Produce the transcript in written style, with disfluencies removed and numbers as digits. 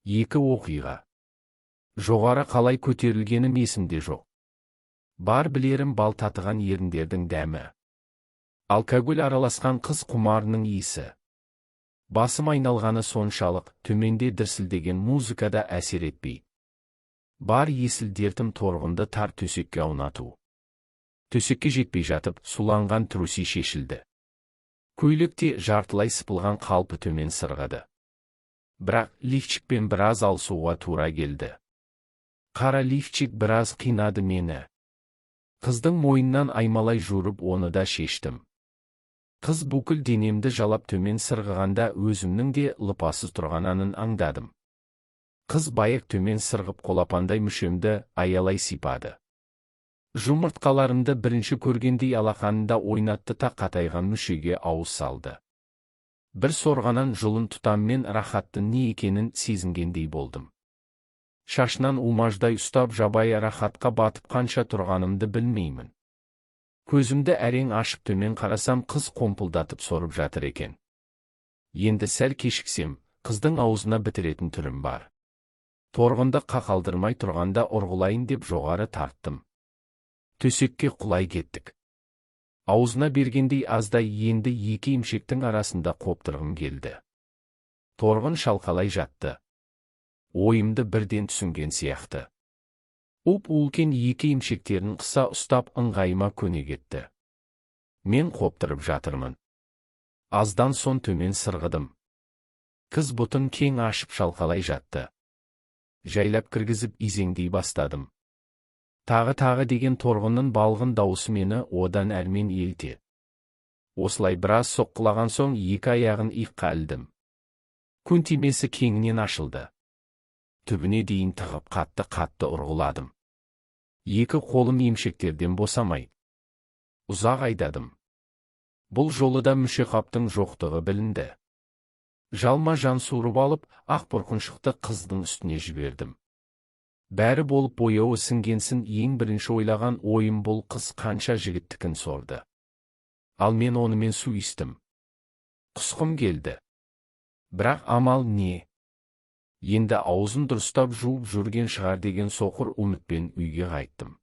Екі оқиға. Жоғары қалай көтерілгенім есімде жоқ. Бар білерім бал татыған еріндердің дәмі. Алкоголь араласқан қыз құмарының иісі. Басым айналғаны соншалық, төменде дірсілдеген музыкада әсер етпей. Бар есіл дертім торғынды тар төсекке аунату. Төсекке жетпей жатып, суланған труси шешілді. Көйлекте жартылай сыпылған қалпы төмен сырғады. Бірақ лифчикпен біраз алысуға тура келді. Қара лифчик біраз қинады мені. Қыздың мойнынан аймалай журып оны да шештім. Қыз бүкіл денемді жалап төмен сырғығанда өзімнің де лыпасыз тұрғанын аңдадым. Қыз байық төмен сырғып қолапандай мүшемді аялай сипады. Жұмыртқаларымды бірінші көргендей алақанында ойнатты та қатайған мүшеге ауыз салды. Бір сорғанан жұлын тұтаммен рахаттың не екенін сезінгендей болдым. Шашынан умаждай ұстап жабайы рахатқа батып қанша тұрғанымды білмеймін. Көзімді әрең ашып төмен қарасам, қыз қомпылдатып сорып жатыр екен. Енді сәл кешіксем, қыздың аузына бітіретін түрім бар. Торғынды қақалдырмай тұрғанда ұрғылайын деп жоғары тарттым. Төсекке құлай кеттік. Аузына бергендей аздай енді екі емшектің арасында қоптырғым келді. Торғын шалқалай жатты. Ойымды бірден түсінген сияқты. Ұп-ұлкен екі емшектерін қыса ұстап ыңғайыма көне кетті. Мен қоптырып жатырмын. Аздан сон төмен сырғыдым. Қыз бұтын кең ашып шалқалай жатты. Жайлап кіргізіп изеңдей бастадым. Тағы деген торғынның балғын дауысы мені одан әрмен елте. Осылай біраз соққылаған соң екі аяғын иыққа ілдім. Күн тимесі кеңінен ашылды. Түбіне дейін тығып қатты ұрғыладым. Екі қолым емшектерден босамай. Ұзақ айдадым. Бұл жолы да мүшеқаптың жоқтығы білінді. Жалма жан суырып алып, ақ бұрқыншықты қыздың үстіне жібердім. Бәрі болып бояуы сіңгенсін, ең бірінші ойлаған ойым бұл қыз қанша жігіттікін сорды. Ал мен онымен су істім. Құсқым келді. Бірақ амал не? Енді аузын дұрыстап жуып жүрген шығар деген соқыр үмітпен үйге қайттым.